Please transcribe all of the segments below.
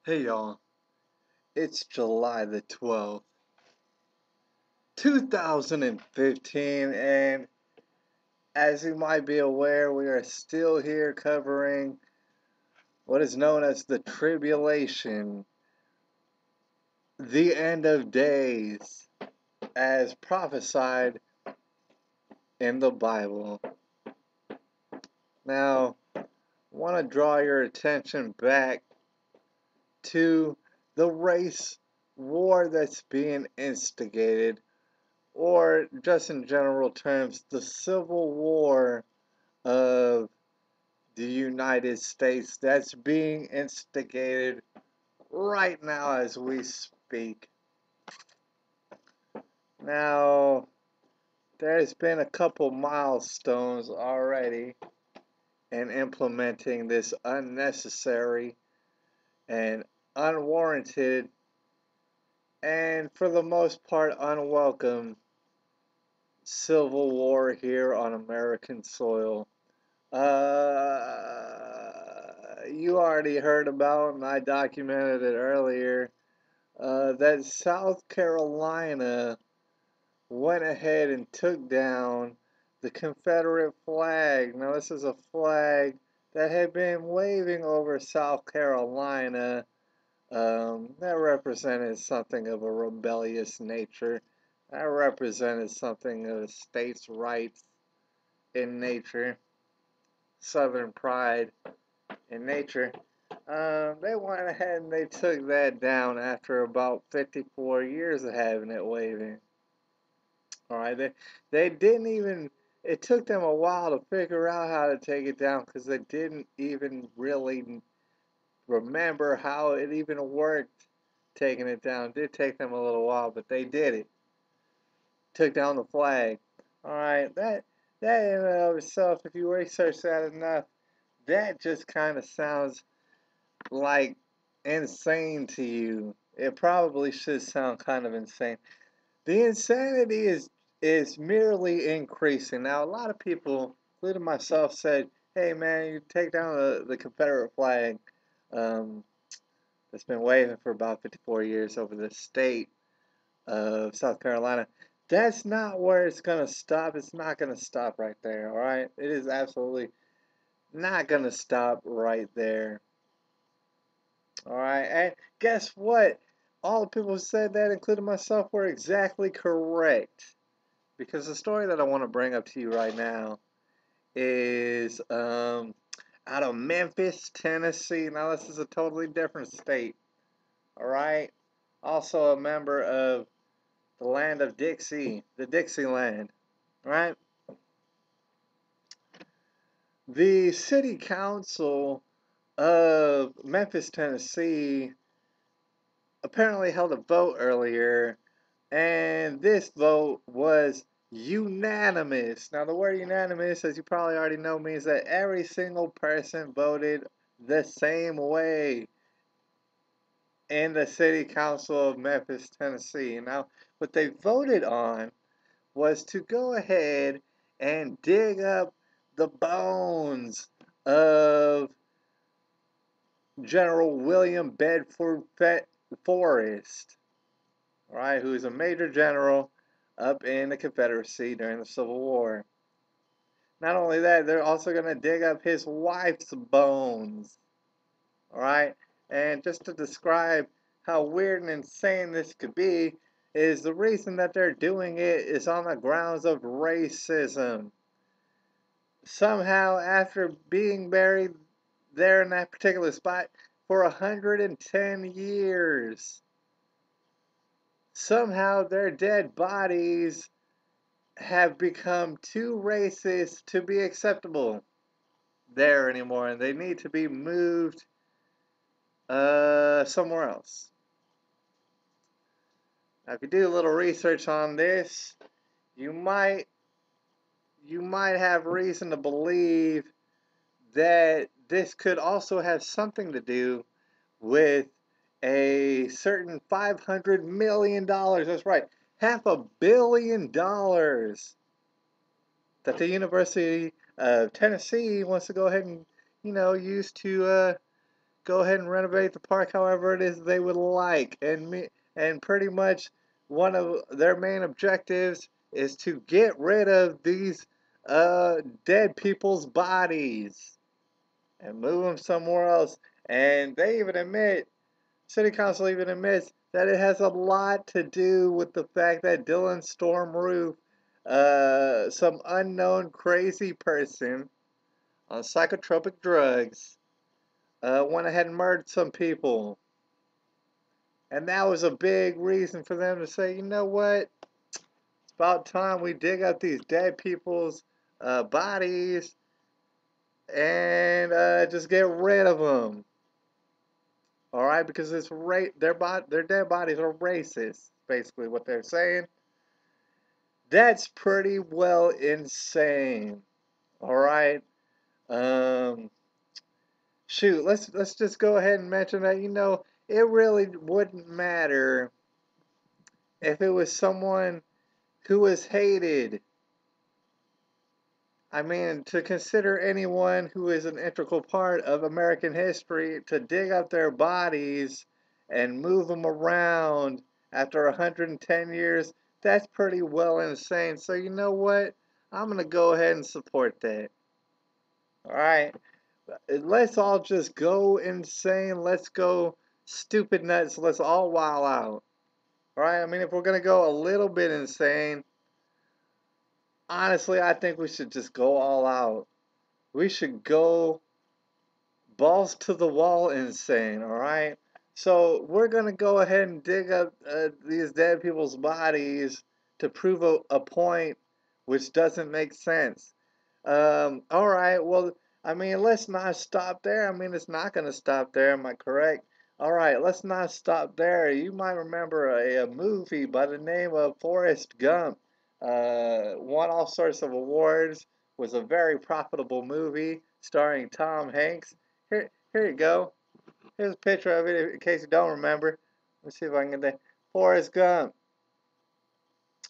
Hey y'all, it's July the 12th, 2015, and as you might be aware, we are still here covering what is known as the tribulation, the end of days, as prophesied in the Bible. Now, I want to draw your attention back to the race war that's being instigated, or just in general terms, the Civil War of the United States that's being instigated right now as we speak. Now, there's been a couple milestones already in implementing this unnecessary and unwarranted and for the most part unwelcome civil war here on American soil. You already heard about, and I documented it earlier, that South Carolina went ahead and took down the Confederate flag. Now, this is a flag that had been waving over South Carolina. That represented something of a rebellious nature. That represented something of states' rights in nature, Southern pride in nature. They went ahead and they took that down after about 54 years of having it waving. All right, they didn't even. It took them a while to figure out how to take it down because they didn't even really remember how it even worked. Taking it down it did take them a little while, but they did it. Took down the flag. All right, that in and of itself, if you research that enough, that just kind of sounds like insane to you. It probably should sound kind of insane. The insanity is merely increasing. Now, a lot of people, including myself, said, "Hey, man, you take down the Confederate flag that's been waving for about 54 years over the state of South Carolina." That's not where it's gonna stop. It's not gonna stop right there. All right, it is absolutely not gonna stop right there. All right, and guess what? All the people who said that, including myself, were exactly correct. Because the story that I want to bring up to you right now is out of Memphis, Tennessee. Now, this is a totally different state. All right, also a member of the land of Dixie, the Dixieland. All right, the city council of Memphis, Tennessee apparently held a vote earlier, and this vote was unanimous. Now, the word unanimous, as you probably already know, means that every single person voted the same way in the city council of Memphis, Tennessee. Now, what they voted on was to go ahead and dig up the bones of General William Bedford Forrest, right, who is a major general up in the Confederacy during the Civil War. Not only that, they're also going to dig up his wife's bones, all right? And just to describe how weird and insane this could be, is the reason that they're doing it is on the grounds of racism. Somehow, after being buried there in that particular spot for 110 years, somehow their dead bodies have become too racist to be acceptable there anymore, and they need to be moved somewhere else. Now, if you do a little research on this, you might have reason to believe that this could also have something to do with a certain $500 million. That's right, $500 million that the University of Tennessee wants to go ahead and, use to go ahead and renovate the park however it is they would like. And pretty much one of their main objectives is to get rid of these dead people's bodies and move them somewhere else. And they even admit, City Council even admits that it has a lot to do with the fact that Dylan Storm Roof, some unknown crazy person on psychotropic drugs, went ahead and murdered some people. And that was a big reason for them to say, you know what? It's about time we dig up these dead people's bodies and just get rid of them. All right, because their dead bodies are racist. Basically, what they're saying. That's pretty well insane. All right. Um, Shoot, let's just go ahead and mention that, it really wouldn't matter if it was someone who was hated. I mean, to consider anyone who is an integral part of American history to dig up their bodies and move them around after 110 years, that's pretty well insane. So you know what? I'm going to go ahead and support that. All right. Let's all just go insane. Let's go stupid nuts. Let's all wild out. All right. I mean, if we're going to go a little bit insane, honestly, I think we should just go all out. We should go balls to the wall insane, all right? So we're going to go ahead and dig up these dead people's bodies to prove a point which doesn't make sense. All right, well, I mean, let's not stop there. I mean, it's not going to stop there, am I correct? All right, let's not stop there. You might remember a movie by the name of Forrest Gump. Won all sorts of awards, was a very profitable movie starring Tom Hanks. Here you go. Here's a picture of it in case you don't remember. Let's see if I can get that. Forrest Gump.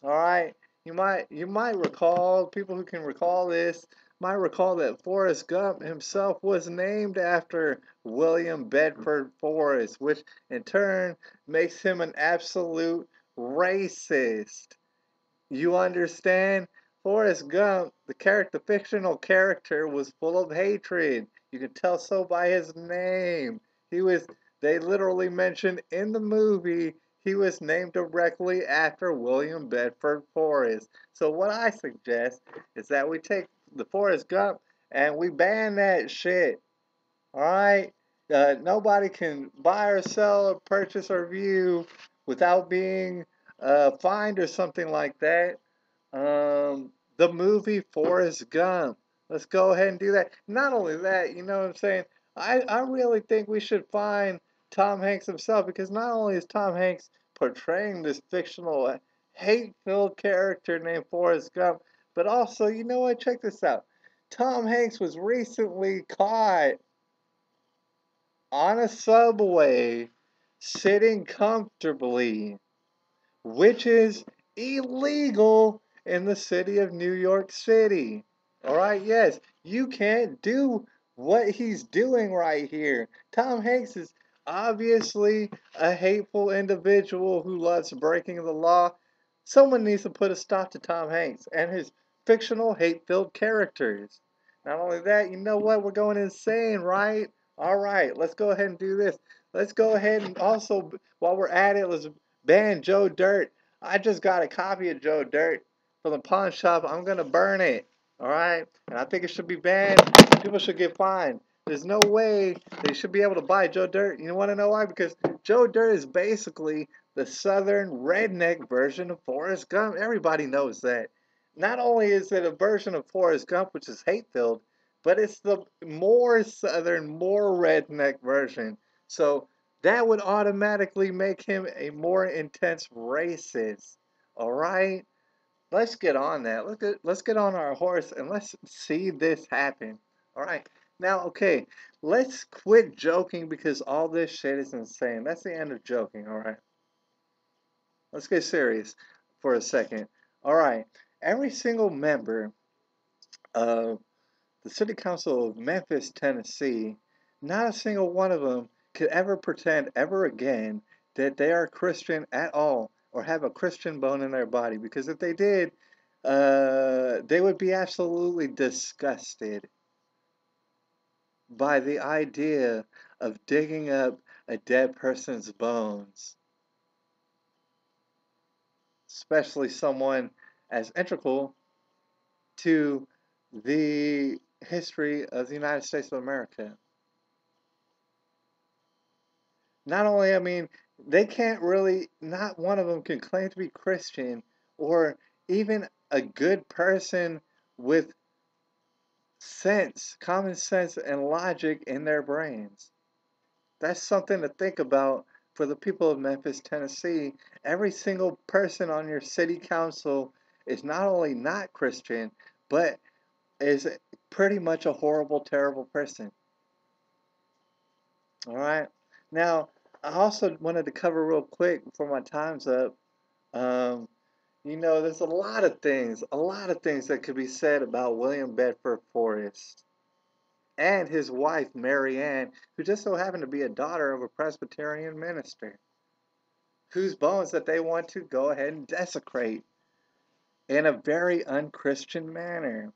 All right. You might recall, people who can recall this might recall that Forrest Gump himself was named after William Bedford Forrest, which in turn makes him an absolute racist. You understand? Forrest Gump, the fictional character, was full of hatred. You can tell so by his name. He was, they literally mentioned in the movie, he was named directly after William Bedford Forrest. So what I suggest is that we take the Forrest Gump and we ban that shit. Alright? Nobody can buy or sell or purchase or view without being fined or something like that. The movie Forrest Gump. Let's go ahead and do that. Not only that, you know what I'm saying? I really think we should find Tom Hanks himself, because not only is Tom Hanks portraying this fictional, hate-filled character named Forrest Gump, but also, you know what? Check this out. Tom Hanks was recently caught on a subway sitting comfortably, which is illegal in the city of New York City. All right, yes, you can't do what he's doing right here. Tom Hanks is obviously a hateful individual who loves breaking the law. Someone needs to put a stop to Tom Hanks and his fictional hate-filled characters. Not only that, you know what? We're going insane, right? All right, let's go ahead and do this. Let's go ahead and also, while we're at it, let's ban Joe Dirt. I just got a copy of Joe Dirt from the pawn shop. I'm gonna burn it. All right, and I think it should be banned. People should get fined. There's no way they should be able to buy Joe Dirt. You want to know why? Because Joe Dirt is basically the southern redneck version of Forrest Gump. Everybody knows that. Not only is it a version of Forrest Gump, which is hate-filled, but it's the more southern, more redneck version. So that would automatically make him a more intense racist. All right? Let's get on that. Let's get on our horse and let's see this happen. All right. Now, okay, let's quit joking because all this shit is insane. That's the end of joking, all right? Let's get serious for a second. All right. Every single member of the City Council of Memphis, Tennessee Not a single one of them could ever pretend ever again that they are Christian at all or have a Christian bone in their body. Because if they did, they would be absolutely disgusted by the idea of digging up a dead person's bones, especially someone as integral to the history of the United States of America. Not only, I mean, they can't really, not one of them can claim to be Christian or even a good person with sense, common sense, and logic in their brains. That's something to think about for the people of Memphis, Tennessee. Every single person on your city council is not only not Christian, but is pretty much a horrible, terrible person. All right. Now, I also wanted to cover real quick before my time's up. Um, there's a lot of things that could be said about William Bedford Forrest and his wife, Mary Ann, who just so happened to be a daughter of a Presbyterian minister, whose bones that they want to go ahead and desecrate in a very unchristian manner.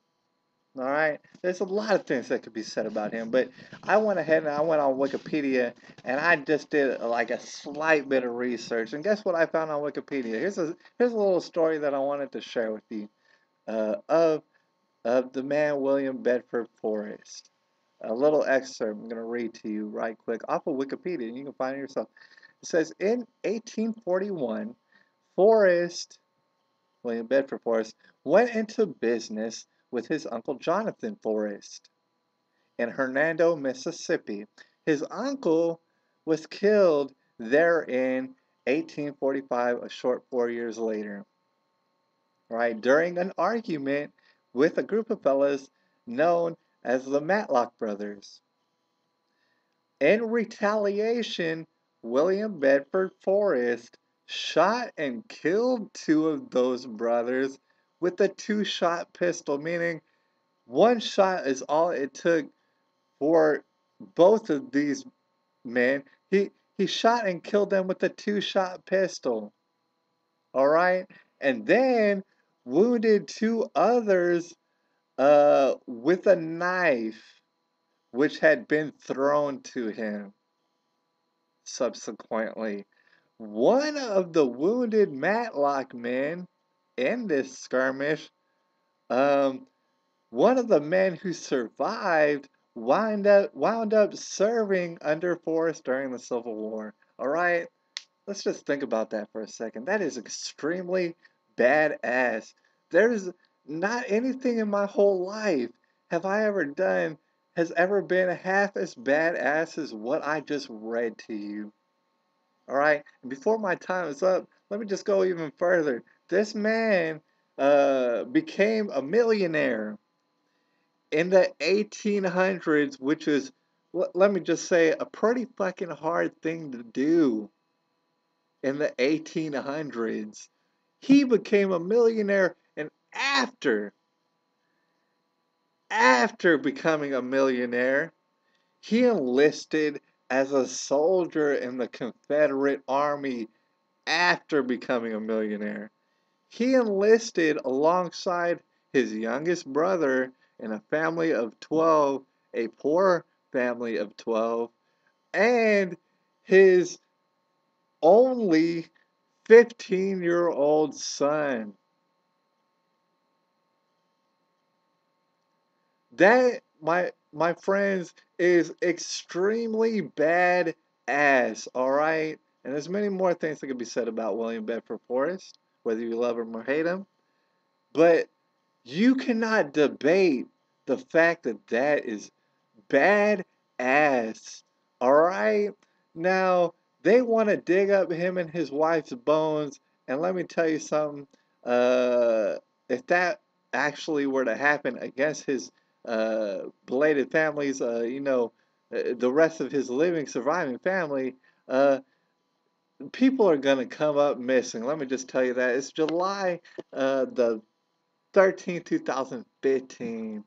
All right, there's a lot of things that could be said about him, but I went ahead and I went on Wikipedia and I just did like a slight bit of research. And guess what I found on Wikipedia? Here's a little story that I wanted to share with you of the man William Bedford Forrest. A little excerpt I'm going to read to you right quick off of Wikipedia, and you can find it yourself. It says in 1841, Forrest William Bedford Forrest, went into business with his uncle Jonathan Forrest in Hernando, Mississippi. His uncle was killed there in 1845, a short 4 years later, right, during an argument with a group of fellas known as the Matlock brothers. In retaliation, William Bedford Forrest shot and killed two of those brothers with a two-shot pistol, meaning one shot is all it took for both of these men. He shot and killed them with a two-shot pistol. All right? And then wounded two others with a knife which had been thrown to him subsequently. One of the wounded Matlock men in this skirmish, um, one of the men who survived wound up serving under Forrest during the Civil War. All right, let's just think about that for a second. That is extremely badass. There's not anything in my whole life have I ever done has ever been half as badass as what I just read to you. All right. And before my time is up, let me just go even further. This man became a millionaire in the 1800s, which is, let me just say, a pretty fucking hard thing to do in the 1800s. He became a millionaire, and after becoming a millionaire, he enlisted as a soldier in the Confederate Army after becoming a millionaire. He enlisted alongside his youngest brother in a family of 12, a poor family of 12, and his only 15-year-old son. That, my friends, is extremely bad ass, all right? And there's many more things that could be said about William Bedford Forrest, whether you love him or hate him. But you cannot debate the fact that that is bad ass. All right? Now, they want to dig up him and his wife's bones. And let me tell you something. Uh, if that actually were to happen against his belated family's, the rest of his living, surviving family, uh, people are going to come up missing. Let me just tell you that. It's July the 13th, 2015.